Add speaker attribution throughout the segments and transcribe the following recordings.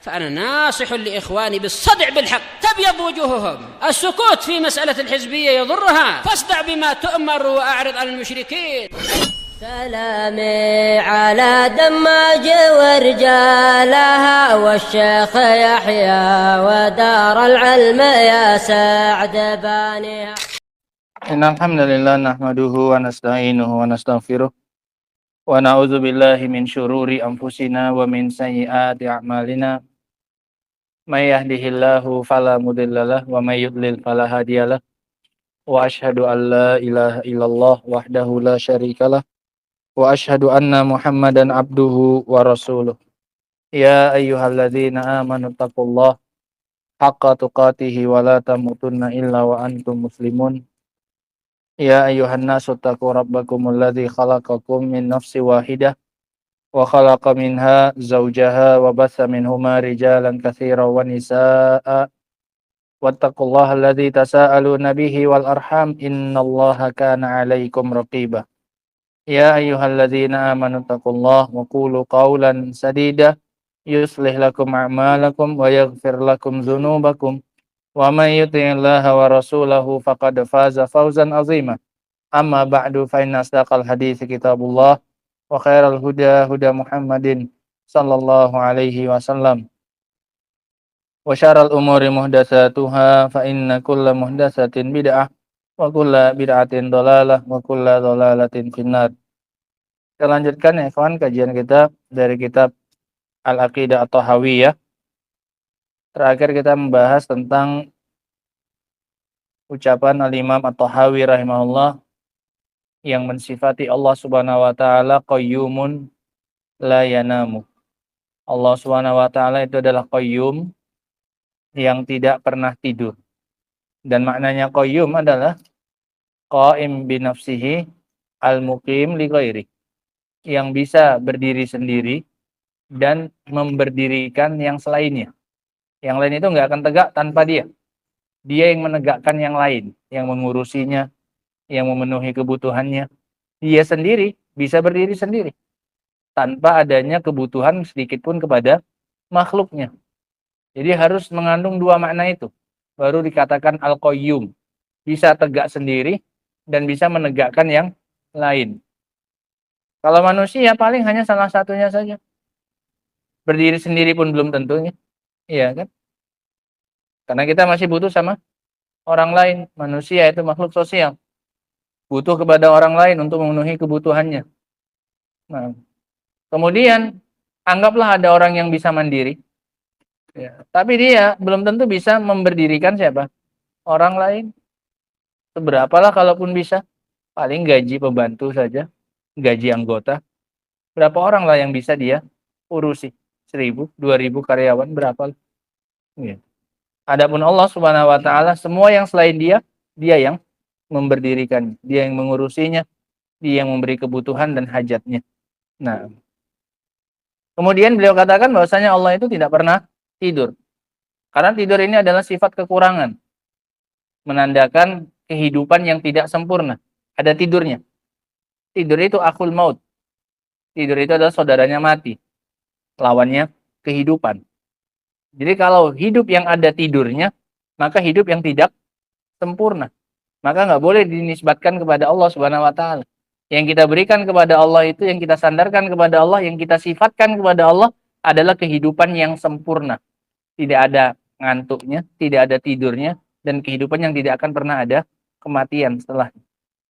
Speaker 1: فأنا ناصح لإخواني بالصدع بالحق تبيض وجوههم. السكوت في مسألة الحزبية يضرها، فاصدع بما تؤمر وأعرض عن المشركين.
Speaker 2: سلامي على دماج ورجالها والشيخ يحيى ودار العلم يا سعد بانيها.
Speaker 3: إن الحمد لله نحمده ونستعينه ونستغفره ونعوذ بالله من شرور أنفسنا ومن سيئات أعمالنا من يهده الله فلا مضل له ومن يضلل فلا هادي له وأشهد أن لا إله إلا الله وحده لا شريك له وأشهد أن محمدا عبده ورسوله يا أيها الذين آمنوا اتقوا الله حق تقاته ولا تموتن إلا وأنتم مسلمون يا أيها الناس اتقوا ربكم الذي خلقكم من نفس واحدة وخلق منها زوجها وبث منهما رجالا كثيرا ونساء واتقوا الله الذي تساءلون به والأرحام إن الله كان عليكم رقيبا يا أيها الذين آمنوا اتقوا الله وقولوا قولا سديدا يصلح لكم أعمالكم ويغفر لكم ذنوبكم ومن يطع الله ورسوله فقد فاز فوزا عظيما أما بعد فإن أصدق الحديث كتاب الله وخير الهدى هدى محمد صلى الله عليه وسلم وشر الأمور محدثاتها فإن كل محدثة بدعة وكل بدعة ضلالة وكل ضلالة في النار. Kita lanjutkan ya kawan kajian kita dari kitab Al-Aqidah At-Tahawiyah. Terakhir kita membahas tentang ucapan Al-Imam At-Tahawi rahimahullah yang mensifati Allah Subhanahu wa taala qayyumun la yanamu. Allah Subhanahu wa taala itu adalah qayyum yang tidak pernah tidur. Dan maknanya qayyum adalah qaim bi nafsihi al-muqim li ghairi, yang bisa berdiri sendiri dan memberdirikan yang selainnya. Yang lain itu enggak akan tegak tanpa dia. Dia yang menegakkan yang lain, yang mengurusinya, yang memenuhi kebutuhannya. Dia sendiri bisa berdiri sendiri tanpa adanya kebutuhan sedikit pun kepada makhluknya. Jadi harus mengandung dua makna itu. Baru dikatakan al-qayyum. Bisa tegak sendiri dan bisa menegakkan yang lain. Kalau manusia paling hanya salah satunya saja. Berdiri sendiri pun belum tentunya. Iya kan? Karena kita masih butuh sama orang lain. Manusia itu makhluk sosial. Butuh kepada orang lain untuk memenuhi kebutuhannya. Nah, kemudian anggaplah ada orang yang bisa mandiri. Ya, tapi dia belum tentu bisa memberdirikan siapa? Orang lain. Seberapalah kalaupun bisa. Paling gaji pembantu saja. Gaji anggota. Berapa orang lah yang bisa dia urusi? 1.000, 2.000 karyawan, berapa? Ya. Adapun Allah Subhanahu wa taala, semua yang selain dia yang memberdirikan, dia yang mengurusinya, dia yang memberi kebutuhan dan hajatnya. Nah, kemudian beliau katakan bahwasanya Allah itu tidak pernah tidur. Karena tidur ini adalah sifat kekurangan. Menandakan kehidupan yang tidak sempurna. Ada tidurnya. Tidur itu akhul maut. Tidur itu adalah saudaranya mati. Lawannya kehidupan. Jadi kalau hidup yang ada tidurnya, maka hidup yang tidak sempurna. Maka nggak boleh dinisbatkan kepada Allah Subhanahu wa taala. Yang kita berikan kepada Allah itu, yang kita sandarkan kepada Allah, yang kita sifatkan kepada Allah adalah kehidupan yang sempurna. Tidak ada ngantuknya, tidak ada tidurnya, dan kehidupan yang tidak akan pernah ada kematian setelah.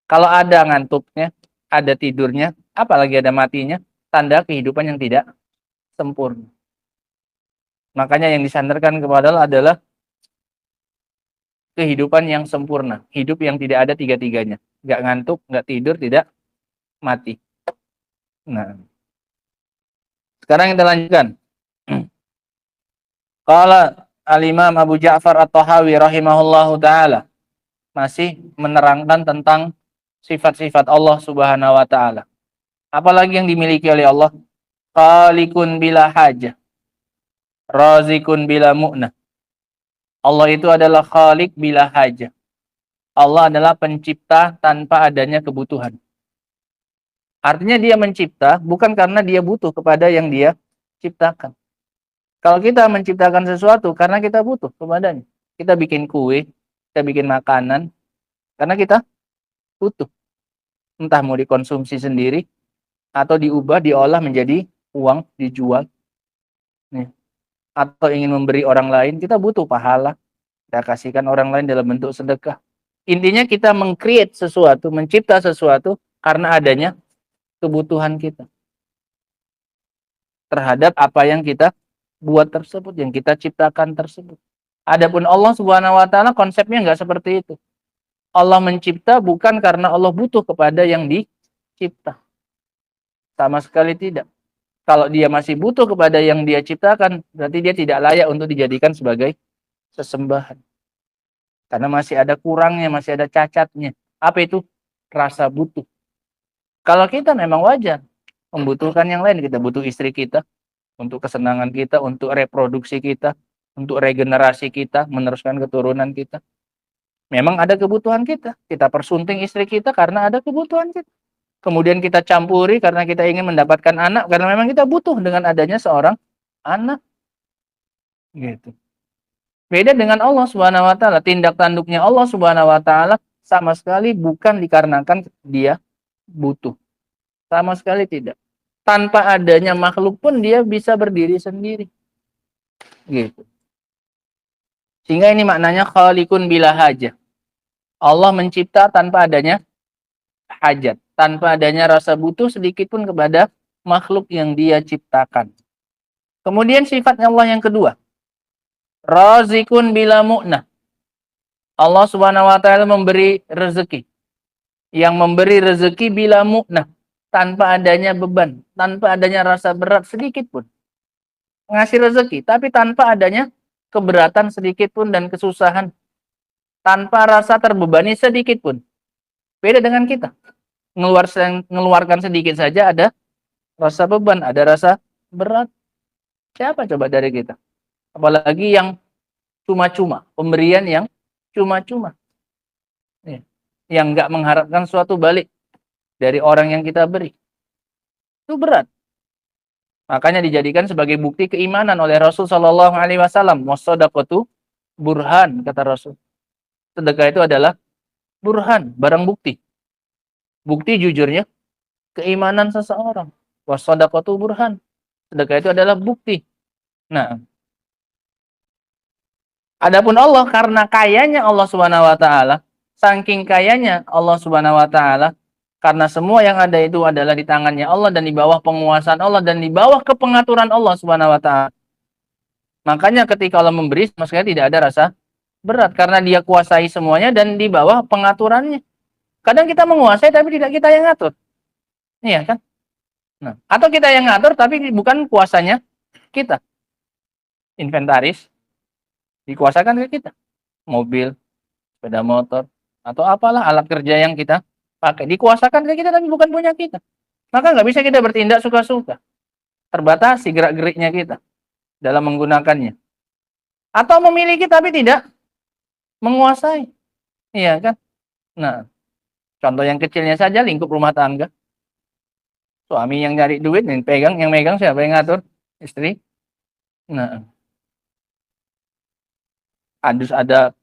Speaker 3: Kalau ada ngantuknya, ada tidurnya, apalagi ada matinya, tanda kehidupan yang tidak sempurna. Makanya yang disandarkan kepada Allah adalah kehidupan yang sempurna. Hidup yang tidak ada tiga-tiganya. Nggak ngantuk, nggak tidur, tidak mati. Nah, sekarang kita lanjutkan. Qala al-Imam Abu Ja'far At-Tahawi rahimahullahu ta'ala. Masih menerangkan tentang sifat-sifat Allah Subhanahu wa ta'ala. Apalagi yang dimiliki oleh Allah? Khaliqun bila hajah, razikun bila mu'nah. Allah itu adalah khaliq bila hajah. Allah adalah pencipta tanpa adanya kebutuhan. Artinya dia mencipta bukan karena dia butuh kepada yang dia ciptakan. Kalau kita menciptakan sesuatu karena kita butuh kepadanya. Kita bikin kue, kita bikin makanan karena kita butuh. Entah mau dikonsumsi sendiri atau diubah, diolah menjadi uang, dijual. Nih. Atau ingin memberi orang lain, kita butuh pahala. Kita kasihkan orang lain dalam bentuk sedekah. Intinya kita meng-create sesuatu, mencipta sesuatu karena adanya kebutuhan kita terhadap apa yang kita buat tersebut, yang kita ciptakan tersebut. Adapun Allah Subhanahu wa taala konsepnya nggak seperti itu. Allah mencipta bukan karena Allah butuh kepada yang dicipta. Sama sekali tidak. Kalau dia masih butuh kepada yang dia ciptakan, berarti dia tidak layak untuk dijadikan sebagai sesembahan. Karena masih ada kurangnya, masih ada cacatnya. Apa itu? Rasa butuh. Kalau kita memang wajar membutuhkan yang lain, kita butuh istri kita untuk kesenangan kita, untuk reproduksi kita, untuk regenerasi kita, meneruskan keturunan kita. Memang ada kebutuhan kita. Kita persunting istri kita karena ada kebutuhan kita. Kemudian kita campuri karena kita ingin mendapatkan anak, karena memang kita butuh dengan adanya seorang anak. Gitu. Beda dengan Allah Subhanahu wa taala, tindak tanduknya Allah Subhanahu wa taala sama sekali bukan dikarenakan dia butuh. Sama sekali tidak. Tanpa adanya makhluk pun dia bisa berdiri sendiri. Gitu. Sehingga ini maknanya khaliqun bila hajah. Allah mencipta tanpa adanya hajat, tanpa adanya rasa butuh sedikit pun kepada makhluk yang dia ciptakan. Kemudian sifatnya Allah yang kedua, razikun bila mu'nah. Allah Subhanahu wa taala memberi rezeki. Yang memberi rezeki bila mu'nah, tanpa adanya beban, tanpa adanya rasa berat sedikit pun. Ngasih rezeki, tapi tanpa adanya keberatan sedikit pun dan kesusahan. Tanpa rasa terbebani sedikit pun. Beda dengan kita. Mengeluarkan sedikit saja ada rasa beban, ada rasa berat. Siapa coba dari kita? Apalagi yang cuma-cuma, pemberian yang cuma-cuma. Yang nggak mengharapkan suatu balik dari orang yang kita beri. Itu berat. Makanya dijadikan sebagai bukti keimanan oleh Rasul Shallallahu Alaihi Wasallam. Wassadaqatu burhan, kata Rasul. Sedekah itu adalah burhan, barang bukti. Bukti jujurnya keimanan seseorang. Wassadaqatu burhan. Sedekah itu adalah bukti. Nah, adapun Allah karena kayanya Allah Subhanahu wa taala, saking kayanya Allah Subhanahu wa taala, karena semua yang ada itu adalah di tangannya Allah dan di bawah penguasaan Allah dan di bawah kepengaturan Allah Subhanahu wa taala. Makanya ketika Allah memberi, sama sekali tidak ada rasa berat karena dia kuasai semuanya dan di bawah pengaturannya. Kadang kita menguasai tapi tidak kita yang ngatur. Iya kan? Nah, atau kita yang ngatur tapi bukan kuasanya kita. Inventaris dikuasakan ke kita. Mobil, sepeda motor, atau apalah alat kerja yang kita pakai. Dikuasakan ke kita tapi bukan punya kita. Maka nggak bisa kita bertindak suka-suka. Terbatasi gerak-geriknya kita dalam menggunakannya. Atau memiliki tapi tidak menguasai. Iya kan? Nah, contoh yang kecilnya saja lingkup rumah tangga. Suami yang nyari duit, yang megang siapa yang ngatur? Istri. Nah, harus ada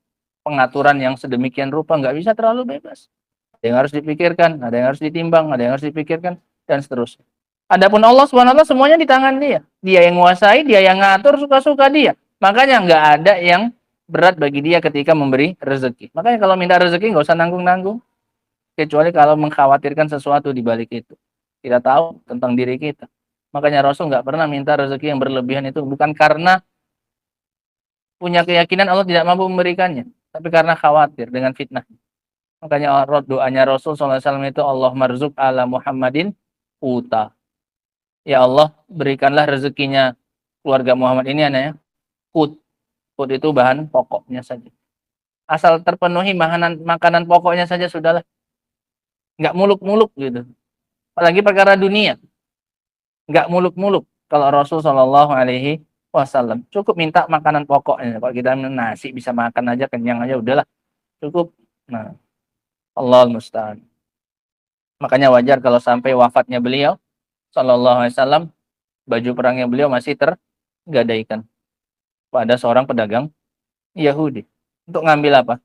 Speaker 3: pengaturan yang sedemikian rupa, nggak bisa terlalu bebas. Ada yang harus dipikirkan, ada yang harus ditimbang, ada yang harus dipikirkan, dan seterusnya. Adapun Allah SWT semuanya di tangan dia. Dia yang menguasai, dia yang ngatur suka-suka dia. Makanya nggak ada yang berat bagi dia ketika memberi rezeki. Makanya kalau minta rezeki nggak usah nanggung-nanggung. Kecuali kalau mengkhawatirkan sesuatu di balik itu. Tidak tahu tentang diri kita. Makanya Rasul nggak pernah minta rezeki yang berlebihan itu. Bukan karena punya keyakinan Allah tidak mampu memberikannya. Tapi karena khawatir dengan fitnah. Makanya doanya Rasul SAW itu Allah marzuk ala Muhammadin uta. Ya Allah berikanlah rezekinya keluarga Muhammad ini anaknya kut. Kut itu bahan pokoknya saja. Asal terpenuhi makanan pokoknya saja sudahlah. Nggak muluk-muluk gitu. Apalagi perkara dunia. Nggak muluk-muluk. Kalau Rasul Shallallahu Alaihi Wasallam cukup minta makanan pokoknya. Kalau kita nasi bisa makan aja, kenyang aja, udahlah. Cukup. Nah, Allahul Musta'an. Makanya wajar kalau sampai wafatnya beliau Shallallahu Alaihi Wasallam, baju perangnya beliau masih gadaikan pada seorang pedagang Yahudi. Untuk ngambil apa?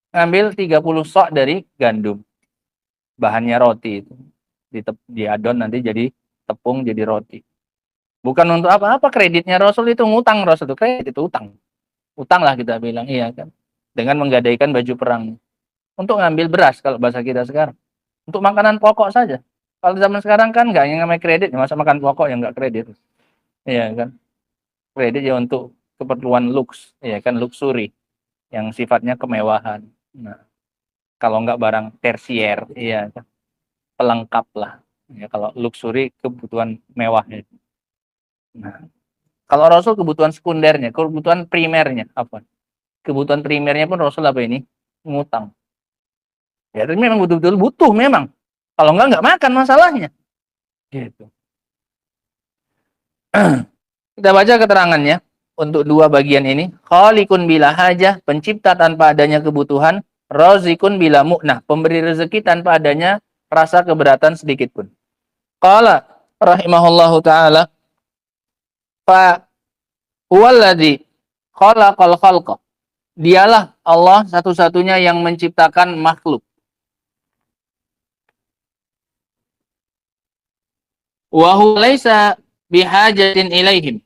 Speaker 3: Ngambil 30 sok dari gandum. Bahannya roti itu. Diadon nanti jadi tepung, jadi roti. Bukan untuk apa-apa, kreditnya Rasul itu ngutang. Rasul itu kredit itu utang. Utang lah kita bilang, iya kan. Dengan menggadaikan baju perang. Untuk ngambil beras kalau bahasa kita sekarang. Untuk makanan pokok saja. Kalau zaman sekarang kan nggak yang namanya kredit, masa makan pokok yang nggak kredit. Iya kan. Kredit ya untuk keperluan luks, ya kan, luxury yang sifatnya kemewahan. Nah, kalau nggak barang tersier, iya kan, pelengkap lah. Ya, kalau luxury kebutuhan mewahnya. Nah, kalau Rasul kebutuhan sekundernya, kebutuhan primernya apa? Kebutuhan primernya pun Rasul apa ini? Ngutang. Ya, tapi memang betul-betul butuh memang. Kalau nggak makan masalahnya. Gitu. Kita baca keterangannya untuk dua bagian ini. Khaliqun bila hajah, pencipta tanpa adanya kebutuhan. Razikun bila mu'nah, pemberi rezeki tanpa adanya rasa keberatan sedikit pun. Qala rahimahullahu ta'ala, fa huwallazi khalaqal khalqa. Dialah Allah satu-satunya yang menciptakan makhluk. Wa huwa laisa bihajatin ilaihim.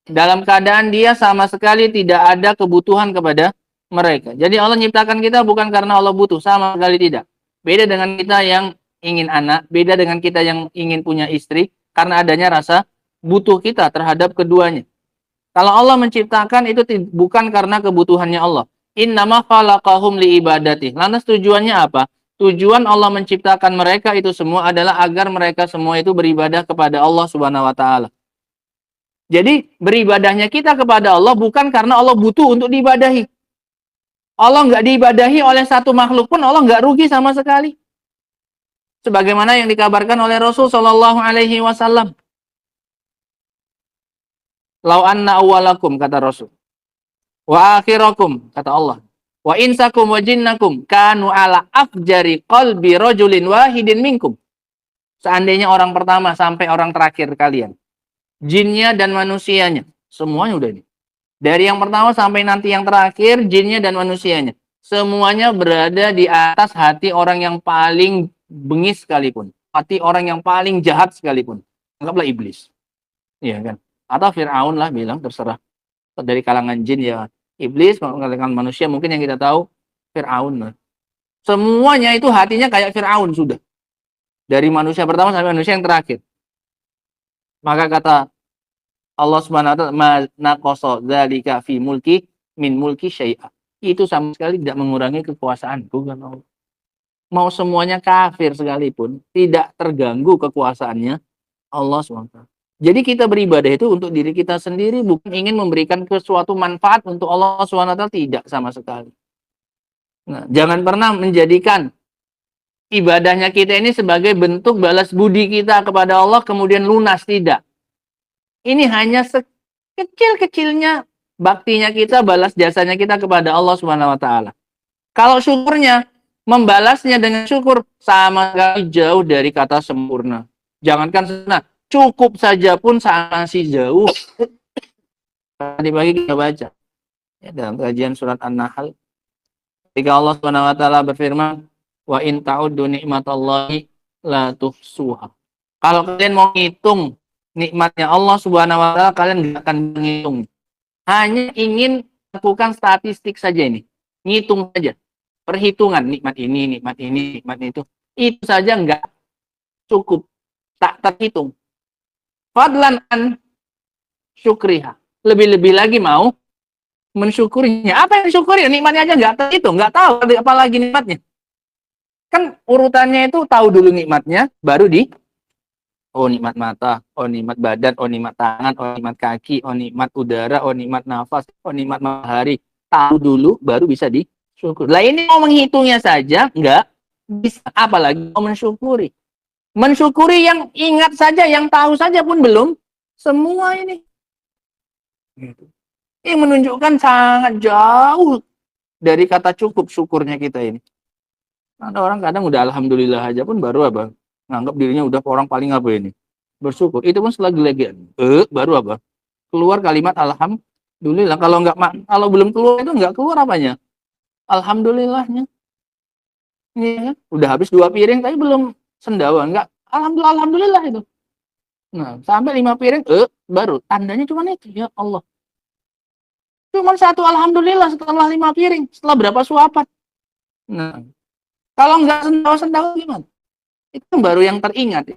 Speaker 3: Dalam keadaan dia sama sekali tidak ada kebutuhan kepada mereka. Jadi Allah menciptakan kita bukan karena Allah butuh, sama sekali tidak. Beda dengan kita yang ingin anak, beda dengan kita yang ingin punya istri, karena adanya rasa butuh kita terhadap keduanya. Kalau Allah menciptakan itu bukan karena kebutuhannya Allah. Innama khalaqahum li ibadati. Lantas tujuannya apa? Tujuan Allah menciptakan mereka itu semua adalah agar mereka semua itu beribadah kepada Allah Subhanahu wa taala. Jadi beribadahnya kita kepada Allah bukan karena Allah butuh untuk diibadahi. Allah nggak diibadahi oleh satu makhluk pun Allah nggak rugi sama sekali. Sebagaimana yang dikabarkan oleh Rasul Shallallahu Alaihi Wasallam. Lau anna awalakum, kata Rasul. Wa akhirakum, kata Allah. Wa insakum wa jinnakum kanu ala afjari qalbi rajulin wahidin minkum. Seandainya orang pertama sampai orang terakhir kalian, jinnya dan manusianya, semuanya udah ini. Dari yang pertama sampai nanti yang terakhir, jinnya dan manusianya, semuanya berada di atas hati orang yang paling bengis sekalipun, hati orang yang paling jahat sekalipun. Anggaplah iblis. Iya kan? Atau Fir'aun lah bilang, terserah. Dari kalangan jin ya iblis, kalangan manusia mungkin yang kita tahu Fir'aun lah. Semuanya itu hatinya kayak Fir'aun sudah. Dari manusia pertama sampai manusia yang terakhir. Maka kata Allah Subhanahu wa taala, "Ma naqasa dzalika fi mulki min mulki syai'a." Itu sama sekali tidak mengurangi kekuasaanku, kan Allah. Mau semuanya kafir sekalipun, tidak terganggu kekuasaannya Allah SWT. Jadi kita beribadah itu untuk diri kita sendiri, bukan ingin memberikan sesuatu manfaat untuk Allah SWT, tidak sama sekali. Nah, jangan pernah menjadikan ibadahnya kita ini sebagai bentuk balas budi kita kepada Allah kemudian lunas, tidak. Ini hanya sekecil-kecilnya baktinya kita, balas jasanya kita kepada Allah Subhanahu wa taala. Kalau syukurnya, membalasnya dengan syukur sama sekali jauh dari kata sempurna. Jangankan sempurna, cukup saja pun masih jauh. Tadi pagi kita baca ya, dalam kajian surat An-Nahl, ketika Allah Subhanahu wa taala berfirman, wa in ta'uddu nikmatallahi la tuhsuha. Kalau kalian mau ngitung nikmatnya Allah Subhanahu wa taala, kalian nggak akan menghitung. Hanya ingin lakukan statistik saja ini. Ngitung saja. Perhitungan nikmat ini, nikmat ini, nikmat itu. Itu saja nggak cukup. Tak terhitung. Fadlan an syukriha. Lebih-lebih lagi mau mensyukurinya. Apa yang disyukuri? Nikmatnya aja nggak terhitung. Nggak tahu apalagi nikmatnya. Kan urutannya itu tahu dulu nikmatnya, baru oh nikmat mata, oh nikmat badan, oh nikmat tangan, oh nikmat kaki, oh nikmat udara, oh nikmat nafas, oh nikmat matahari. Tahu dulu, baru bisa disyukur. Lah ini mau menghitungnya saja, enggak bisa. Apalagi mau mensyukuri. Mensyukuri yang ingat saja, yang tahu saja pun belum. Semua ini. Ini menunjukkan sangat jauh dari kata cukup syukurnya kita ini. Ada orang kadang udah alhamdulillah aja pun baru apa? Nganggap dirinya udah orang paling apa ini? Bersyukur. Itu pun setelah gelegean. Baru apa? keluar kalimat alhamdulillah. Kalau belum keluar itu nggak keluar apanya? Alhamdulillahnya. Iya kan? Udah habis 2 piring tapi belum sendawa, nggak alhamdulillah itu. Nah, sampai 5 piring baru tandanya cuma itu, ya Allah. Cuma satu alhamdulillah setelah 5 piring, setelah berapa suapan. Nah, kalau nggak sendawa gimana? Itu baru yang teringat.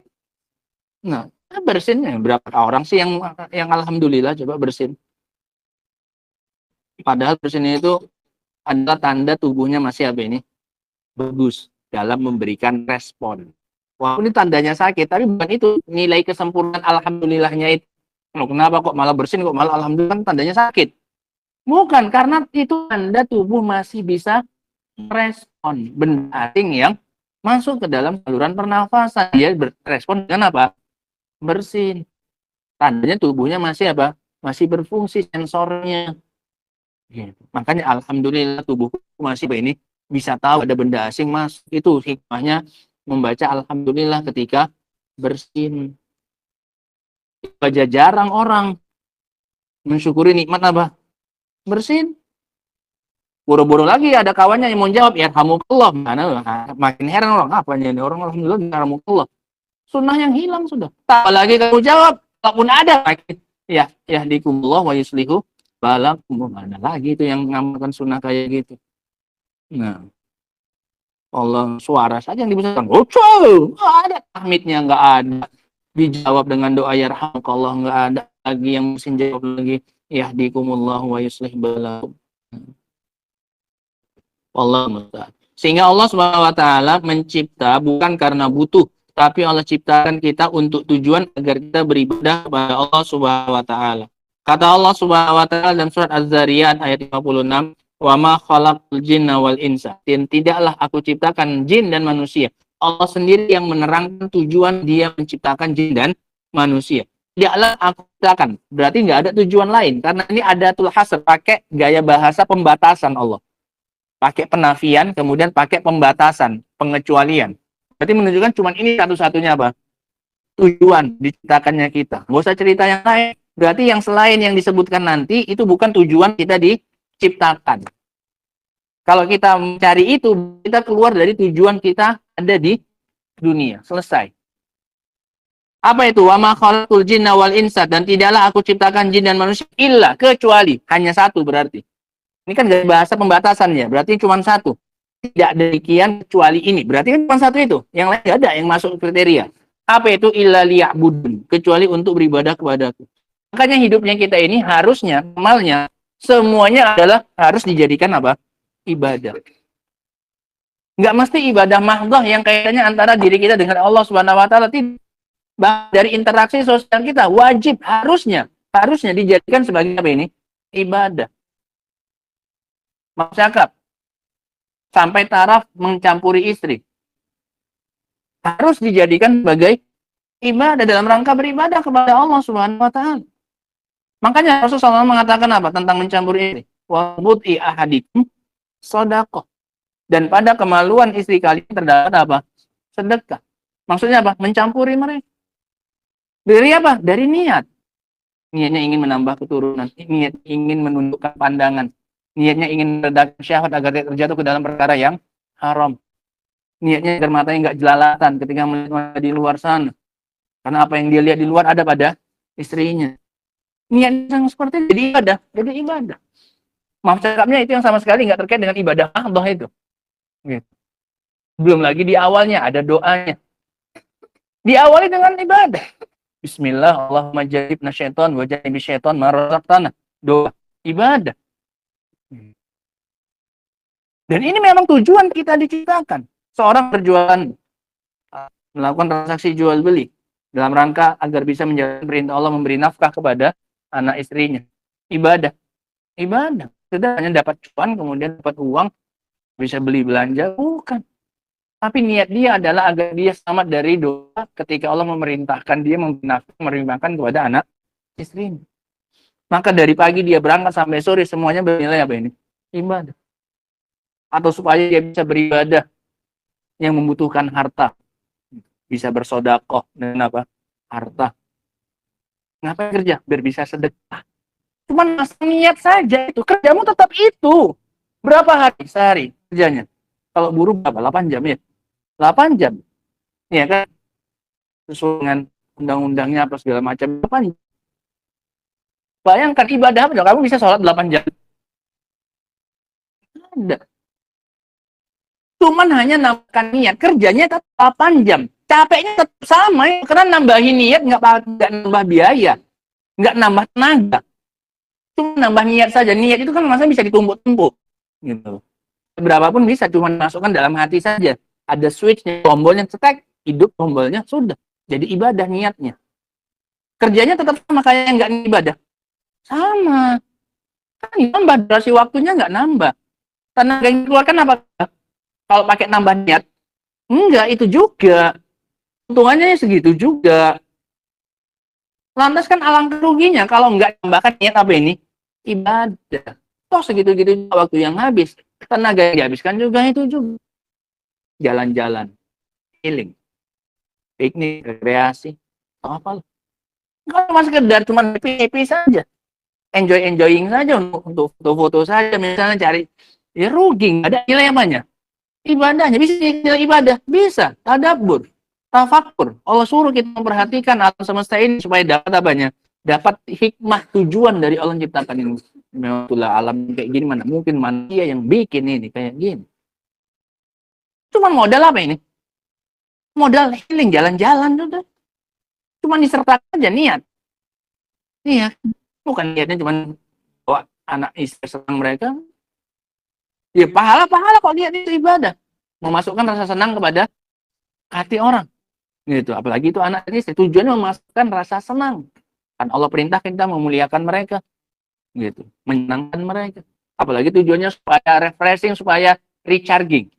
Speaker 3: Nah, bersinnya berapa orang sih yang alhamdulillah coba bersin. Padahal bersin itu adalah tanda tubuhnya masih apa ini? Bagus dalam memberikan respon. Wah, ini tandanya sakit, tapi bukan itu nilai kesempurnaan alhamdulillahnya itu. Loh, kenapa kok malah bersin, kok malah alhamdulillah, tandanya sakit? Bukan, karena itu tanda tubuh masih bisa merespon benda asing yang masuk ke dalam saluran pernafasan. Dia berespon dengan apa? Bersin. Tandanya tubuhnya masih apa? Masih berfungsi sensornya. Gitu. Makanya alhamdulillah tubuhku masih ini bisa tahu ada benda asing masuk. Itu hikmahnya membaca alhamdulillah ketika bersin. Baca jarang orang mensyukuri nikmat apa? Bersin. Buru-buru lagi ada kawannya yang mau jawab, ya yarhamukallah. Mana makin heran orang, apanya ini orang alhamdulillah yarhamukallah. Sunnah yang hilang sudah. Apalagi kamu jawab, walaupun ada makin ya yahdikumullah wa yuslihu balakum. Ada lagi itu yang mengamalkan sunnah kayak gitu. Nah, Allah suara saja yang dibesarkan. Ada tahmidnya, nggak ada. Dijawab dengan doa yarhamukallah, nggak ada lagi yang mesti jawab lagi yahdikumullah wa yuslih balakum. Allah musta'an. Sehingga Allah Subhanahu wa taala mencipta bukan karena butuh, tapi Allah ciptakan kita untuk tujuan agar kita beribadah kepada Allah Subhanahu wa taala. Kata Allah Subhanahu wa taala dalam surat Az-Zariyat ayat 56, "Wa ma khalaqul jinna wal insa." Dan tidaklah aku ciptakan jin dan manusia. Allah sendiri yang menerangkan tujuan dia menciptakan jin dan manusia. Tidaklah aku ciptakan. Berarti nggak ada tujuan lain. Karena ini adatul hasr, pakai gaya bahasa pembatasan Allah. Pakai penafian, kemudian pakai pembatasan, pengecualian. Berarti menunjukkan cuma ini satu-satunya apa? Tujuan diciptakannya kita. Nggak usah cerita yang lain. Berarti yang selain yang disebutkan nanti, itu bukan tujuan kita diciptakan. Kalau kita mencari itu, kita keluar dari tujuan kita ada di dunia. Selesai. Apa itu? Wa ma khalaqul jinna wal insa, dan tidaklah aku ciptakan jin dan manusia illa, kecuali. Hanya satu berarti. Ini kan dari bahasa pembatasannya, berarti cuma satu. Tidak demikian kecuali ini. Berarti kan cuma satu itu. Yang lain tidak ada yang masuk kriteria. Apa itu? Illa liya'budun. Kecuali untuk beribadah kepadaku. Makanya hidupnya kita ini harusnya, amalnya, semuanya adalah harus dijadikan apa? Ibadah. Nggak mesti ibadah mahdoh yang kaitannya antara diri kita dengan Allah Subhanahu wa taala. Dari interaksi sosial kita wajib harusnya dijadikan sebagai apa ini? Ibadah. Mau cakap sampai taraf mencampuri istri harus dijadikan sebagai ibadah dalam rangka beribadah kepada Allah Subhanahu wa taala. Makanya Rasulullah SAW mengatakan apa tentang mencampuri istri? Wa bud'i ahadikum shadaqah. Dan pada kemaluan istri kalian terdapat apa? Sedekah. Maksudnya apa? Mencampuri mereka. Dari apa? Dari niat. Niatnya ingin menambah keturunan, niat ingin menundukkan pandangan. Niatnya ingin meredakan syahwat agar tidak terjatuh ke dalam perkara yang haram. Niatnya agar matanya nggak jelalatan ketika melihat di luar sana. Karena apa yang dia lihat di luar ada pada istrinya. Niatnya seperti itu, jadi ibadah. Maaf cakapnya itu yang sama sekali nggak terkait dengan ibadah mahdoh itu. Gitu. Belum lagi di awalnya ada doanya. Diawali dengan ibadah. Bismillah, Allahumma jannibna syaitan wa jannibi syaitan ma razaqtana. Doa, ibadah. Dan ini memang tujuan kita diciptakan. Seorang berjualan, melakukan transaksi jual beli dalam rangka agar bisa menjalankan perintah Allah, memberi nafkah kepada anak istrinya. Ibadah. Tidak hanya dapat cuan, kemudian dapat uang, bisa beli belanja. Bukan. Tapi niat dia adalah agar dia selamat dari dosa ketika Allah memerintahkan dia memberi makan kepada anak istrinya. Maka dari pagi dia berangkat sampai sore semuanya bernilai apa ini? Ibadah. Atau supaya dia bisa beribadah yang membutuhkan harta. Bisa bersodakoh dengan apa? Harta. Ngapain kerja? Biar bisa sedekah. Cuman masang niat saja itu. Kerjamu tetap itu. Berapa hari sehari kerjanya? Kalau buruh berapa? 8 jam ya? 8 jam. Ya kan? Sesuai dengan undang-undangnya apa segala macam. 8 jam. Bayangkan ibadah apa? Kamu bisa sholat 8 jam. Ada. Cuman hanya nambahkan niat. Kerjanya tetap 8 jam. Capeknya tetap sama ya. Karena nambahin niat nggak nambah biaya. Nggak nambah tenaga. Cuma nambah niat saja. Niat itu kan masa bisa ditumpuk-tumpuk. Gitu. Berapapun bisa. Cuma masukkan dalam hati saja. Ada switchnya. Tombolnya cetek. Hidup tombolnya. Sudah. Jadi ibadah niatnya. Kerjanya tetap sama kayak yang nggak ibadah. Sama. Kan nambah. Durasi waktunya nggak nambah. Tenaga yang dikeluarkan apa? Kalau pakai nambah niat, enggak, itu juga. Untungannya segitu juga. Lantas kan alangkah ruginya kalau enggak tambahkan niat apa ini? Ibadah. Toh segitu-gitu waktu yang habis. Tenaga yang dihabiskan juga itu juga. Jalan-jalan. Healing. Piknik, rekreasi. Apa? Kalau cuma sekedar cuma happy saja. Enjoying saja untuk foto-foto saja. Misalnya cari. Ya rugi. Nggak ada nilai apanya. Ibadahnya bisa nilai ibadah, bisa tadabbur, tafakur. Allah suruh kita memperhatikan alam semesta ini supaya dapat apanya? Dapat hikmah tujuan dari Allah menciptakan ini. Memanglah alam kayak gini, mana mungkin manusia yang bikin ini kayak gini. Cuman modal apa ini? Modal healing, jalan-jalan sudah. Cuman disertakan aja niat. Iya, bukan niatnya cuman bawa anak istri senang mereka. Ya pahala-pahala kok niat itu ibadah. Memasukkan rasa senang kepada hati orang. Gitu. Apalagi itu anak istri. Tujuannya memasukkan rasa senang. Kan Allah perintah kita memuliakan mereka. Gitu. Menyenangkan mereka. Apalagi tujuannya supaya refreshing, supaya recharging.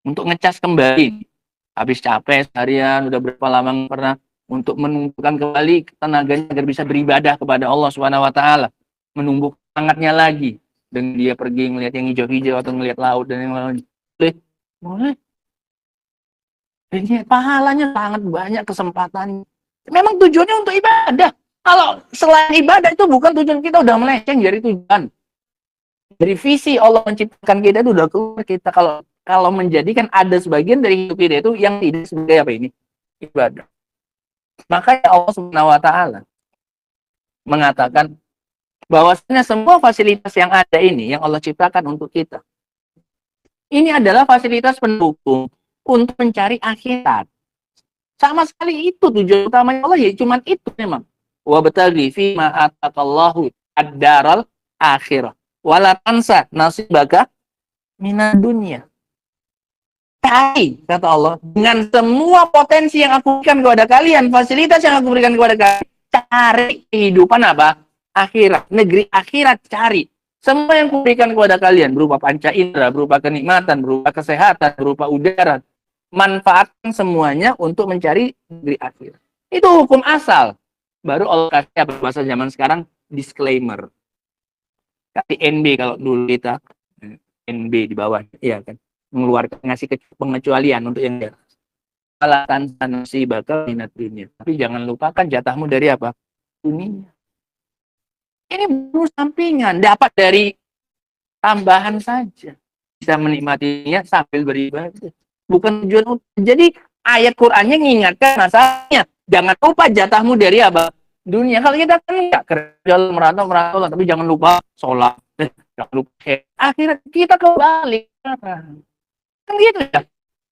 Speaker 3: Untuk ngecas kembali. Habis capek seharian, udah berapa lama pernah, untuk menumbuhkan kembali tenaganya agar bisa beribadah kepada Allah SWT. Menumbuh semangatnya lagi. Dan dia pergi ngelihat yang hijau-hijau atau ngelihat laut dan yang lain. Boleh. Ini pahalanya sangat banyak, kesempatan. Memang tujuannya untuk ibadah. Kalau selain ibadah itu bukan tujuan, kita udah melenceng dari tujuan. Dari visi Allah menciptakan kita itu udah keluar kita. Kalau menjadikan ada sebagian dari hidup kita itu yang tidak sebagai apa ini? Ibadah. Makanya Allah SWT mengatakan bahwasanya semua fasilitas yang ada ini yang Allah ciptakan untuk kita. Ini adalah fasilitas pendukung untuk mencari akhirat. Sama sekali itu tujuan utamanya Allah ya, cuman itu memang. Wa bataghi fi ma ataqallahu ad-daral akhirah. Wala tansa nasibaka minad dunya. Cari, kata Allah, dengan semua potensi yang aku berikan kepada kalian, fasilitas yang aku berikan kepada kalian, cari kehidupan apa? Akhirat, negeri akhirat, cari. Semua yang kuberikan kepada kalian berupa panca indera, berupa kenikmatan, berupa kesehatan, berupa udara. Manfaatkan semuanya untuk mencari negeri akhirat. Itu hukum asal. Baru Allah kasih apa bahasa zaman sekarang? Disclaimer. Kasih NB kalau dulu kita. NB di bawah. Iya kan. Mengeluarkan, ngasih pengecualian untuk yang dia. Alatan sanusi bakal minat dunia. Tapi jangan lupakan jatahmu dari apa? Dunia. Ini baru sampingan, dapat dari tambahan saja. Bisa menikmatinya sambil beribadah. Bukan tujuan. Jadi ayat Qur'annya mengingatkan masalahnya. Jangan lupa jatahmu dari apa? Dunia. Kalau kita kan nggak kerja merantau, tapi jangan lupa sholat. Jangan lupa akhirnya kita kembali. Kan gitu ya.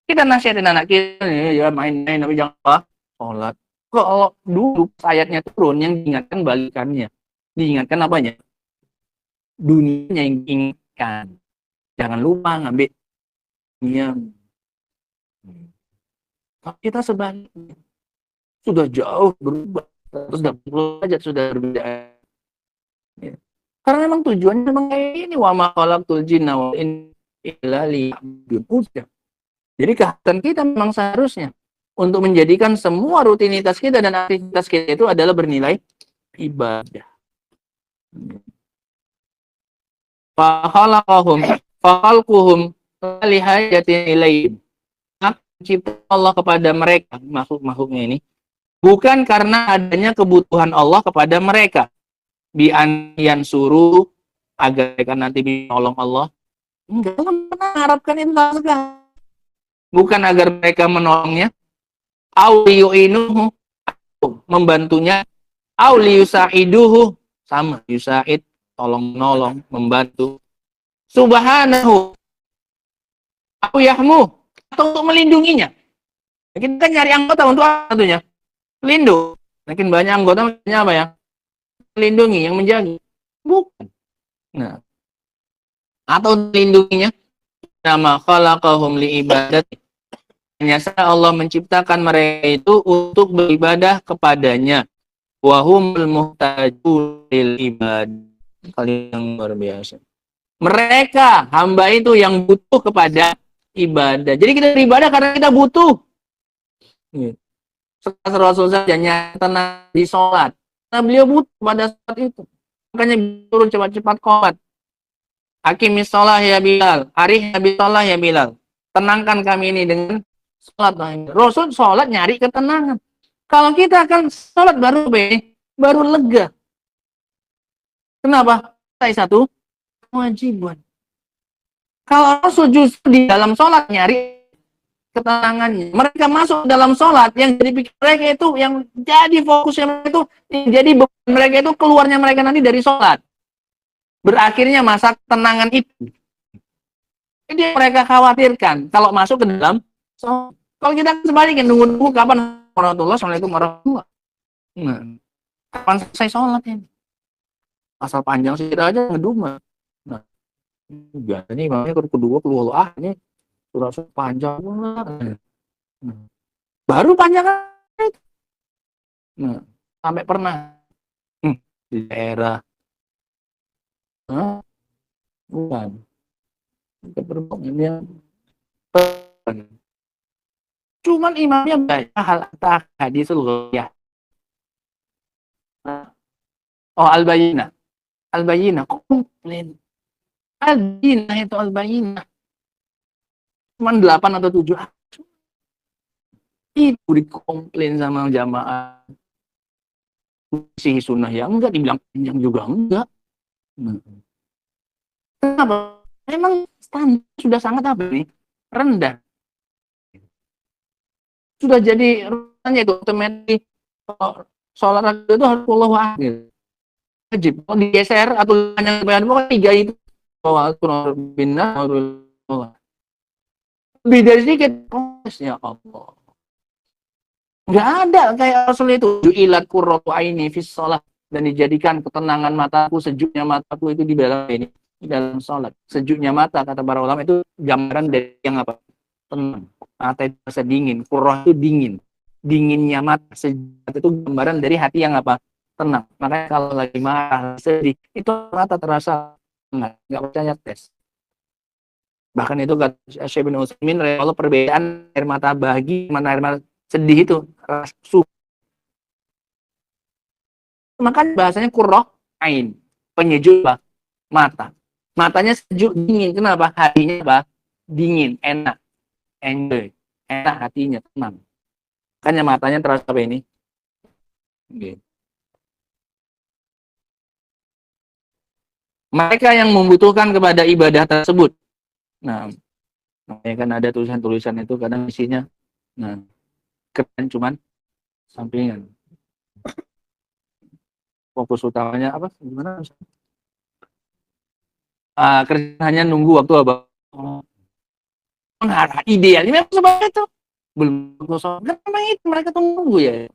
Speaker 3: Kita nasihatin anak kita, ya main-main, tapi jangan lupa sholat. Kalau dulu ayatnya turun, yang diingatkan balikannya. Diingatkan apanya? Dunia yang diingatkan. Jangan lupa ngambil dunia. Kita sebaliknya sudah jauh berubah. 180 derajat sudah berbeda. Ya. Karena memang tujuannya memang kayak ini, wa ma khalaqtul jinna wal insa illa liya'budun. Jadi kehadiran kita memang seharusnya untuk menjadikan semua rutinitas kita dan aktivitas kita itu adalah bernilai ibadah. Fakhalaqahum fakhalquhum lihajatin ilaihim. Cipta Allah kepada mereka, makhluk-makhluknya ini, bukan karena adanya kebutuhan Allah kepada mereka. Bian suruh agar mereka nanti bisa menolong Allah. Enggak, Allah pernah mengharapkan itu sekali. Bukan agar mereka menolongnya, auliyu'inuhu, membantunya, auliyusa'iduhu, sama, yusa'id, tolong-nolong, membantu. Subhanahu, auyahmu, atau untuk melindunginya. Kita kan nyari anggota untuk apa tentunya? Pelindung. Makin banyak anggota, maksudnya apa ya? Melindungi, yang menjaga. Bukan. Nah, atau melindunginya, nama khalaqahum liibadati. Hanya Allah menciptakan mereka itu untuk beribadah kepadanya. Wahumul muhtajun lil ibad. Kali yang luar biasa. Mereka, hamba itu yang butuh kepada ibadah. Jadi kita beribadah karena kita butuh. Rasul saja nyata di sholat. Nah, beliau butuh pada saat itu. Makanya turun cepat-cepat qomat. Hakimis sholah ya Bilal. Arih habis sholah ya Bilal. Tenangkan kami ini dengan sholat. Rasul sholat nyari ketenangan. Kalau kita akan sholat baru lega. Kenapa? Satu kewajiban. Kalau Rasul justru di dalam sholat nyari ketenangannya. Mereka masuk dalam sholat yang jadi pikir mereka itu, yang jadi fokusnya mereka itu, yang jadi beban mereka itu keluarnya mereka nanti dari sholat. Berakhirnya masa ketenangan itu. Jadi mereka khawatirkan kalau masuk ke dalam sholat. Kalau kita sebaliknya nunggu kapan warahmatullahi, assalamualaikum warahmatullahi. Nah, kapan selesai sholat ini? Asal panjang sih kita aja ngedumel. Nah, biasanya imamnya kedua keluar ini surah panjang. Baru panjang. Nah, sampai pernah di daerah bukan keperluannya cuman imamnya baca hal hadisul ghaiyah. Oh, al-bayyinah komplain. Al-bayyinah itu al-bayyinah. Cuman 8 atau 7. Itu dikomplain sama jamaah. Sih sunnah ya enggak, dibilang panjang juga enggak. Kenapa? Memang standar sudah sangat apa nih? Rendah. Sudah jadi rutannya itu otomatis. Sholat itu harus Allahu akbar. Wajib. Kalau digeser atau hanya pokoknya 3 itu. Lebih dari sedikit. Ya Allah. Nggak ada kayak Rasul itu. Ju'ilat qurratu aini fis shalah, dan dijadikan ketenangan mataku, sejuknya mataku itu di dalam ini, di dalam salat. Sejuknya mata kata para ulama itu gambaran dari yang apa? Tenang. Mata itu rasa dingin, qurrah itu dingin. Dinginnya mata, sejuk itu gambaran dari hati yang apa? Tenang. Makanya kalau lagi marah, sedih, itu mata terasa tenang. Nggak percaya tes. Bahkan itu kata Syekh bin Utsaimin, kalau perbedaan air mata bahagia mana air mata sedih itu rasa. Makanya bahasanya qurrah ain, penyejuk mata. Matanya sejuk dingin. Kenapa? Hatinya apa? Dingin, enak, enjoy, enak hatinya, tenang. Makanya matanya terasa apa ini? Okay. Mereka yang membutuhkan kepada ibadah tersebut. Nah, makanya kan ada tulisan-tulisan itu kadang isinya, nah, keren cuman sampingan. Fokus utamanya apa? Gimana? Kerjanya nunggu waktu apa? Mengarah idealnya memang seperti itu. Belum kosong. Kan memang itu mereka tunggu ya.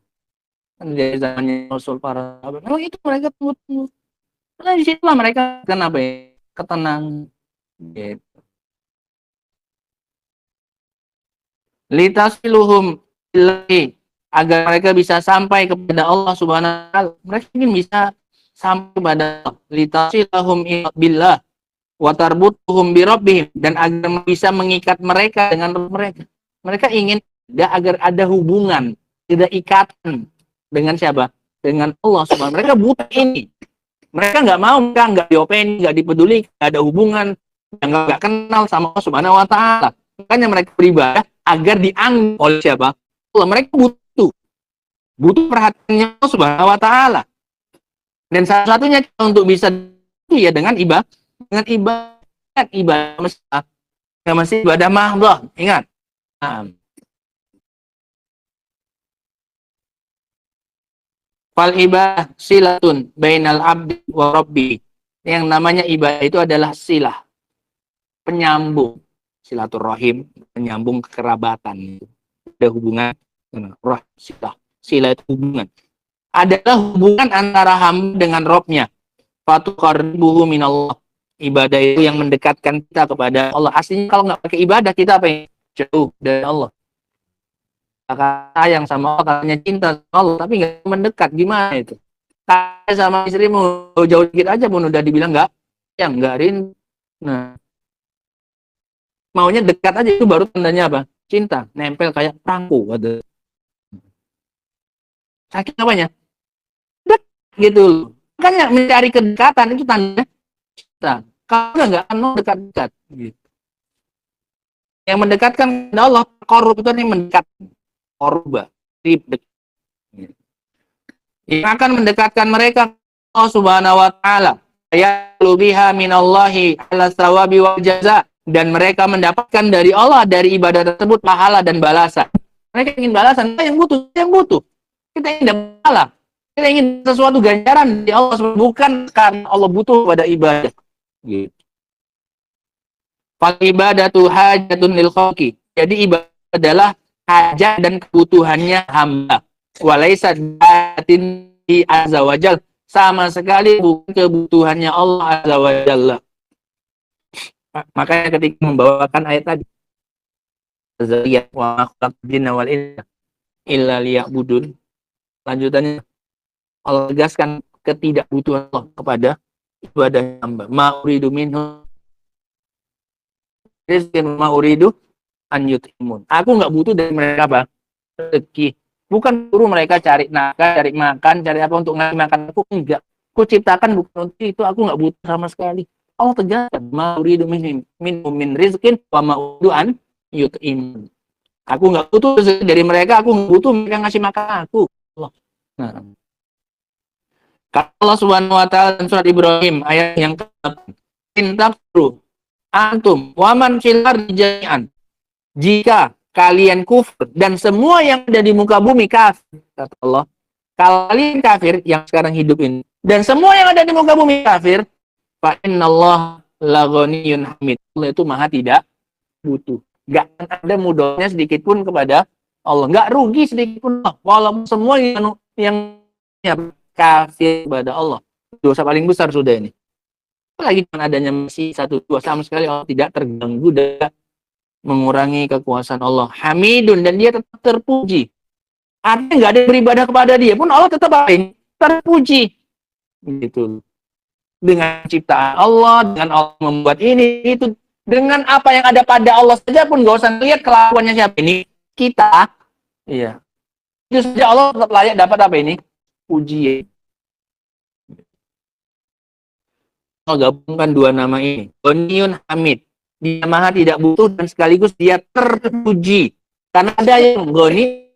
Speaker 3: Kan dari zamannya Rasul para sahabat. Memang itu mereka tunggu. Karena di situlah mereka kenapa ya? Ketenang. Gitu. Litasiluhum ilahi, agar mereka bisa sampai kepada Allah Subhanahu wa taala. Mereka ingin bisa sampai kepada Allah. Litasilahum billah wa tarbutuhum bi rabbihim, dan agar bisa mengikat mereka dengan mereka. Mereka ingin agar ada hubungan, ada ikatan dengan siapa? Dengan Allah Subhanahu. Mereka butuh ini. Mereka nggak mau, mereka nggak diopeni, nggak dipeduli, nggak ada hubungan, nggak kenal sama Allah Subhanahu wa taala. Makanya mereka beribadah agar dianggap oleh siapa? Allah. Mereka butuh. Butuh perhatiannya Allah Subhanahu wa taala. Dan satu-satunya untuk bisa itu ya dengan ibadah, ibadah mesti ibadah mahdhah. Ingat. Nah, fal ibadah silatun bainal abdi wa rabbi. Yang namanya ibadah itu adalah silah, penyambung, silaturahim, penyambung kekerabatan. Ada hubungan roh silah. Silah itu hubungan. Adalah hubungan antara hamba dengan Robnya. Fatuqarribuhu minallah. Ibadah itu yang mendekatkan kita kepada Allah. Aslinya kalau nggak pakai ibadah, kita apa yang jauh dari Allah. Sayang sama Allah, katanya cinta sama Allah, tapi nggak mendekat. Gimana itu? Saya sama istrimu jauh dikit aja pun udah dibilang nggak, yang nggak rindu. Nah, maunya dekat aja, itu baru tandanya apa? Cinta, nempel kayak perangko. Sakit apanya? Gitu. Makanya mencari kedekatan itu tanda cinta. Kalau nggak akan mau dekat-dekat. Gitu. Yang mendekatkan kepada Allah, korup itu yang mendekat. Korba, dekat. Yang akan mendekatkan mereka Allah Subhanahu wa taala. Ya lubiha minallahi ala sawabi wal jaza, dan mereka mendapatkan dari Allah dari ibadah tersebut pahala dan balasan. Mereka ingin balasan, kita yang butuh. Kita ingin pahala. Kita ingin sesuatu ganjaran dari Allah, bukan karena Allah butuh pada ibadah. Gitu. Fal ibadatu hajatun lil khalqi. Jadi ibadah adalah hajat dan kebutuhannya hamba. Walaisa datin azza wajal, sama sekali bukan kebutuhannya Allah azza wajalla. Makanya ketika membawakan ayat tadi, Zariyah wa khalaqal jinna wal insa illa liya'budun, lanjutannya Allah tegaskan ketidakbutuhan Allah kepada ibadah hamba. Ma'uridu minhu rizqin ma'uridu an yut'imun. Aku nggak butuh dari mereka apa? Rezeki. Bukan suruh mereka cari nafkah, cari makan, cari apa untuk ngasih makan aku, enggak. Aku ciptakan bukan untuk itu, aku nggak butuh sama sekali. Allah tegaskan, ma'uridu min rizqin wa ma'uridu an yut'imun. Aku nggak butuh dari mereka, aku nggak butuh mereka ngasih makan aku. Nah, Allah Subhanahu wa taala dalam surat Ibrahim ayat yang ke-8, "Intakfuru antum wa man fil ardi jami'an." Jika kalian kufur dan semua yang ada di muka bumi kafir, kata Allah. Kalian kafir yang sekarang hidup ini dan semua yang ada di muka bumi kafir, fa innallaha la ghaniyyun hamid. Allah itu maha tidak butuh. Enggak ada mudorotnya sedikit pun kepada Allah. Enggak rugi sedikit pun. Walaupun semua yang kafir kepada Allah, dosa paling besar sudah ini. Apalagi dengan adanya masih satu dua, sama sekali Allah tidak terganggu dan mengurangi kekuasaan Allah. Hamidun, dan dia tetap terpuji. Artinya nggak ada beribadah kepada dia pun Allah tetap apa ini? Terpuji. Gitu. Dengan ciptaan Allah, dengan Allah membuat ini, itu. Dengan apa yang ada pada Allah saja pun nggak usah lihat kelakuannya siapa ini. Kita. Iya. Itu saja Allah tetap layak dapat apa ini? Puji. Allah gabungkan dua nama ini. Ghaniyun Hamid. Dia maha tidak butuh dan sekaligus dia terpuji. Karena ada yang goni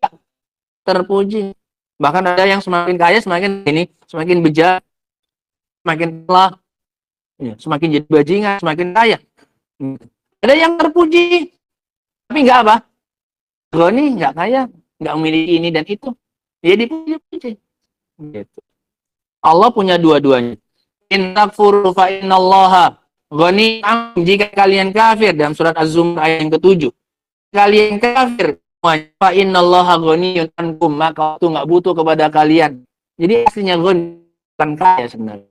Speaker 3: terpuji. Bahkan ada yang semakin kaya semakin ini, semakin bejat, semakin telah, ya, semakin jadi bajingan, semakin kaya. Ada yang terpuji, tapi nggak apa? Goni, nggak kaya, nggak memiliki ini dan itu. Dia dipuji. Gitu. Allah punya dua-duanya. In takfuru fa innallaha Ghani, jika kalian kafir, dalam surat Az-Zumar ayat yang ke-7. Kalian kafir, fa innallaha ghaniyun ankum, maka itu nggak butuh kepada kalian. Jadi aslinya ghani bukan kaya sebenarnya.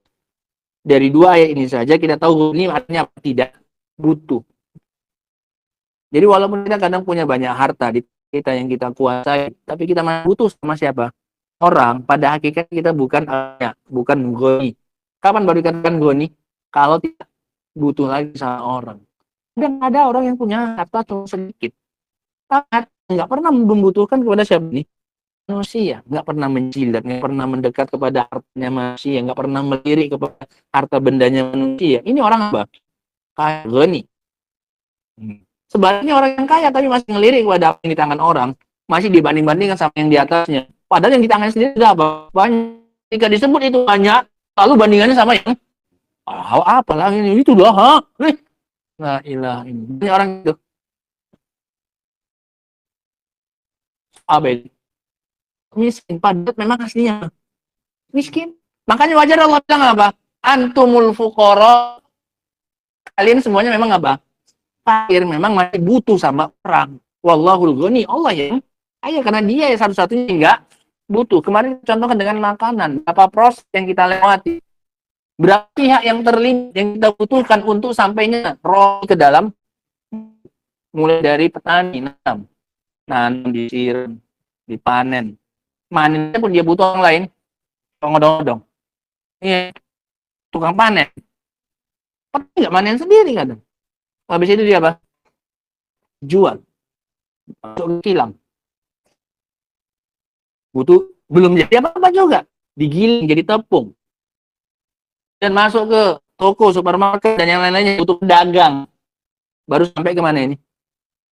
Speaker 3: Dari dua ayat ini saja kita tahu ghani artinya tidak butuh. Jadi walaupun kita kadang punya banyak harta di kita yang kita kuasai, tapi kita masih butuh sama siapa? Orang. Pada hakikat kita bukan ghani. Kapan baru dikatakan ghani? Kalau tidak butuh lagi sama orang. Dan ada orang yang punya harta cuma sedikit, sangat nggak pernah membutuhkan kepada siapa nih? Manusia. Nggak pernah menjilat, nggak pernah mendekat kepada hartanya manusia, nggak pernah melirik kepada harta bendanya manusia. Ini orang apa? Kaya, ghani. Sebaliknya orang yang kaya tapi masih ngelirik kepada apa yang di tangan orang, masih dibanding-bandingkan sama yang di atasnya. Padahal yang di tangan sendiri sudah banyak. Ketika disebut itu banyak, lalu bandingannya sama yang apalah ini itu dah, ha? La ilaha illallah. Banyak orang itu. Abel. Miskin, padat memang aslinya. Miskin. Makanya wajar Allah bilang apa? Antumul fuqara. Kalian semuanya memang apa? Fakir, memang masih butuh sama orang. Wallahul ghani. Allah yang kaya karena dia yang satu-satunya enggak butuh. Kemarin contohkan dengan makanan. Apa proses yang kita lewati. Berapa pihak yang terlibat yang kita butuhkan untuk sampainya roh ke dalam, mulai dari petani nanam, disiram, dipanen, manennya pun dia butuh orang lain, odong-odong, iya, tukang panen, petani nggak manen sendiri kadang, habis itu dia apa? Jual, masuk ke kilang, butuh belum jadi apa-apa juga, digiling jadi tepung. Dan masuk ke toko, supermarket, dan yang lain-lainnya butuh pedagang. Baru sampai ke mana ini?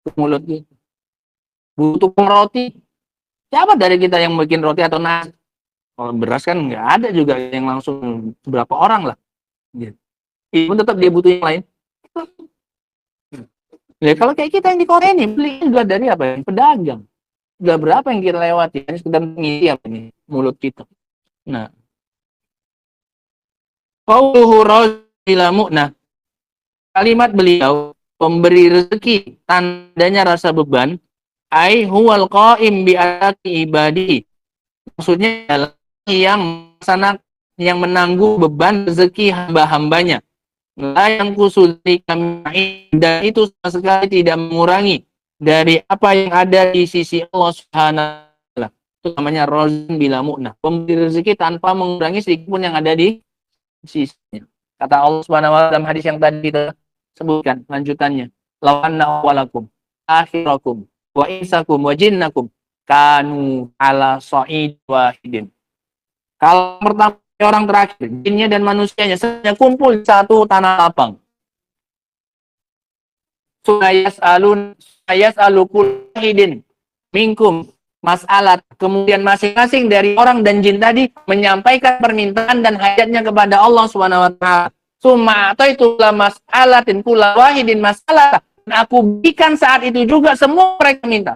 Speaker 3: Ke mulut gitu. Butuh roti. Siapa dari kita yang bikin roti atau nasi? Kalau beras kan nggak ada juga yang langsung berapa orang lah. Gitu. Itu tetap dia butuh yang lain. Ya, kalau kayak kita yang di Korea ini, beli juga dari apa? Pedagang. Udah berapa yang kita lewati? Ini sekedar mengisi apa nih? Mulut kita. Nah. Nah, kalimat beliau pemberi rezeki tandanya rasa beban ai huwal qaim bi alaqi ibadi, maksudnya adalah yang menanggung beban rezeki hamba-hambanya, la yang kusudi kami, dan itu sama sekali tidak mengurangi dari apa yang ada di sisi Allah Subhanahu wa taala. Itu namanya razin bila mu'nah, pemberi rezeki tanpa mengurangi sedikit pun yang ada di sisinya. Kata Allah Subhanahu wa taala dalam hadis yang tadi kita sebutkan lanjutannya, lawanna awalakum akhirakum wa insakum wa jinnakum kanu ala sa'id wahidin. Kalau pertama orang terakhir, jinnya dan manusianya semuanya kumpul di satu tanah lapang. Yas'alukul wahidin minkum mas'alat, kemudian masing-masing dari orang dan jin tadi menyampaikan permintaan dan hajatnya kepada Allah Subhanahu wa taala. Summa ataitu la mas'alatin kula wahidin masalah. Aku berikan saat itu juga semua mereka minta.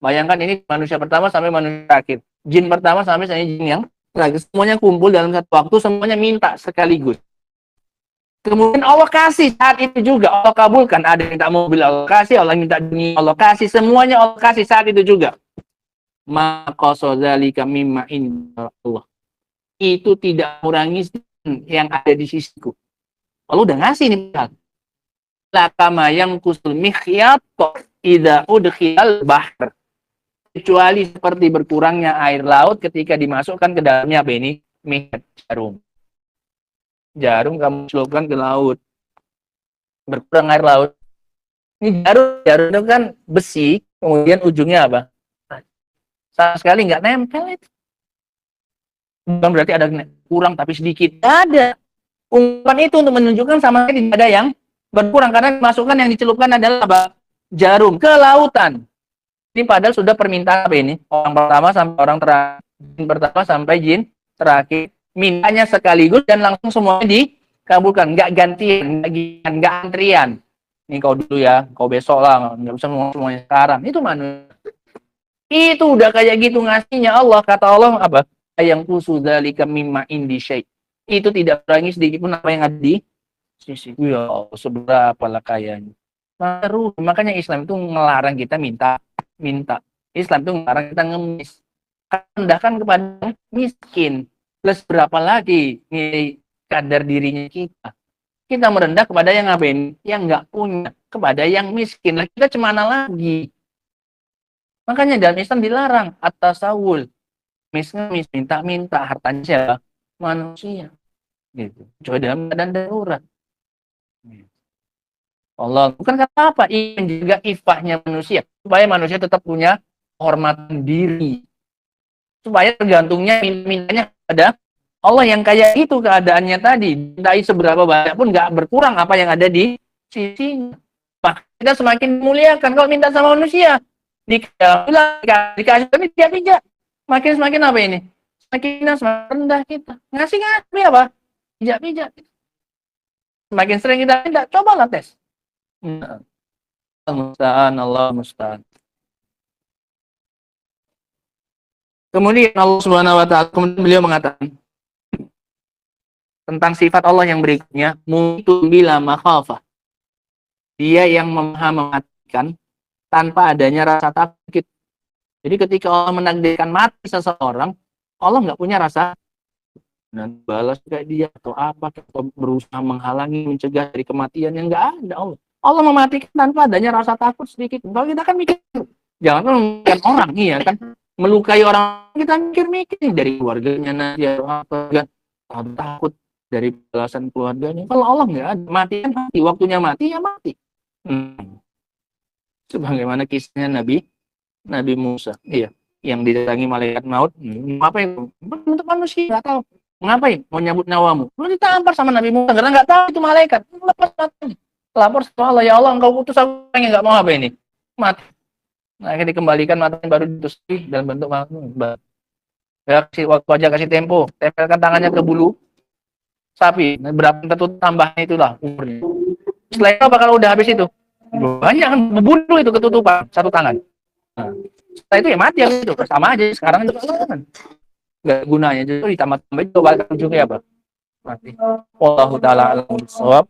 Speaker 3: Bayangkan ini manusia pertama sampai manusia terakhir. Jin pertama sampai jin yang terakhir. Semuanya kumpul dalam satu waktu, semuanya minta sekaligus. Kemudian Allah kasih saat itu juga, Allah kabulkan. Ada yang minta mobil, Allah kasih. Allah minta dunia, Allah kasih. Semuanya Allah kasih saat itu juga. Maka sodalika mimma inda Allah. Itu tidak mengurangi yang ada di sisiku. Allah udah ngasih nih. Lakama yang kusul mikhyat idza udkhilal bahr. Kecuali seperti berkurangnya air laut ketika dimasukkan ke dalamnya apa ini? Jarum. Jarum kamu celupkan ke laut. Berkurang air laut. Ini jarum itu kan besi, kemudian ujungnya apa? Sama sekali nggak nempel itu. Bukan berarti ada kurang tapi sedikit. Ada. Ungkapan itu untuk menunjukkan sama sekali tidak ada yang berkurang. Karena dimasukkan yang dicelupkan adalah apa? Jarum ke lautan. Ini padahal sudah permintaan apa ini? Orang pertama sampai orang terakhir. Jin pertama sampai jin terakhir. Mintanya sekaligus dan langsung semuanya dikabulkan. Nggak gantian, nggak antrian. Ini kau dulu ya, kau besok lah. Nggak bisa semuanya sekarang. Itu manusia. Itu udah kayak gitu ngasihnya Allah. Kata Allah apa? Yang kusudalika mimma indi syai'. Itu tidak kurangi sedikit pun apa yang ada di sisi. Ya Allah, seberapa lah kayanya. Makanya Islam itu ngelarang kita minta. Islam itu ngelarang kita ngemis. Rendahkan kepada miskin. Plus berapa lagi kadar dirinya kita. Kita merendah kepada yang ngapain? Yang nggak punya. Kepada yang miskin. Lah kita cemana lagi? Makanya dalam Islam dilarang at-tasawul. Mis minta hartanya siapa? Manusia. Gitu. Coba dalam keadaan darurat. Allah bukan kata apa? Menjaga ifahnya manusia. Supaya manusia tetap punya kehormatan diri. Supaya tergantungnya mintanya pada Allah yang kayak itu keadaannya tadi. Mintai seberapa banyak pun nggak berkurang apa yang ada di sisinya. Maka kita semakin memuliakan kalau minta sama manusia. Dikasih tapi tidak. Semakin apa ini? Semakin rendah kita. Ngasih apa? Pijak. Semakin sering kita minta, cobalah tes. Nah, Allah musta'an. Kemudian Allah Subhanahu wa taala, kemudian beliau mengatakan tentang sifat Allah yang berikutnya, mutu bila makhafah. Dia yang mematikan tanpa adanya rasa takut. Jadi ketika Allah menakdirkan mati seseorang, Allah nggak punya rasa dan balas kayak dia atau apa, atau berusaha menghalangi, mencegah dari kematian, yang nggak ada Allah. Allah mematikan tanpa adanya rasa takut sedikit. Kalau kita kan mikir, jangan melukai orang, iya kan, melukai orang, kita mikir dari keluarganya nanti atau apa, takut dari balasan keluarganya. Kalau Allah nggak ada, mati kan mati, waktunya mati ya mati. Sebagaimana kisahnya Nabi Musa, iya, yang didatangi malaikat maut. Ngapain? Untuk manusia nggak tahu. Ngapain? Mau nyabut nyawamu? Lu ditampar sama Nabi Musa karena nggak tahu itu malaikat. Lepas matanya. Lapor sama Allah, ya Allah, engkau putus aku yang nggak mau apa ini? Mati. Nah, akhirnya dikembalikan matanya baru ditusuk dalam bentuk makhluk. Ya, waktu aja kasih tempo, tempelkan tangannya ke bulu sapi. Nah, berapa tertutup tambahnya itulah umurnya. Setelah itu bakal udah habis itu. Banyak kan bulu itu ketutupan satu tangan. Nah, setelah itu ya mati ya itu. Sama aja sekarang itu kan. Gak gunanya jadi ditambah-tambah itu bakal ujungnya apa? Mati. Wallahu taala a'lam bissawab.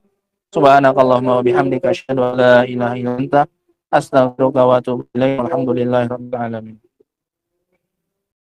Speaker 3: Subhanakallahumma wa bihamdika asyhadu an la ilaha illa anta astaghfiruka wa atubu ilaik. Walhamdulillahirabbil alamin.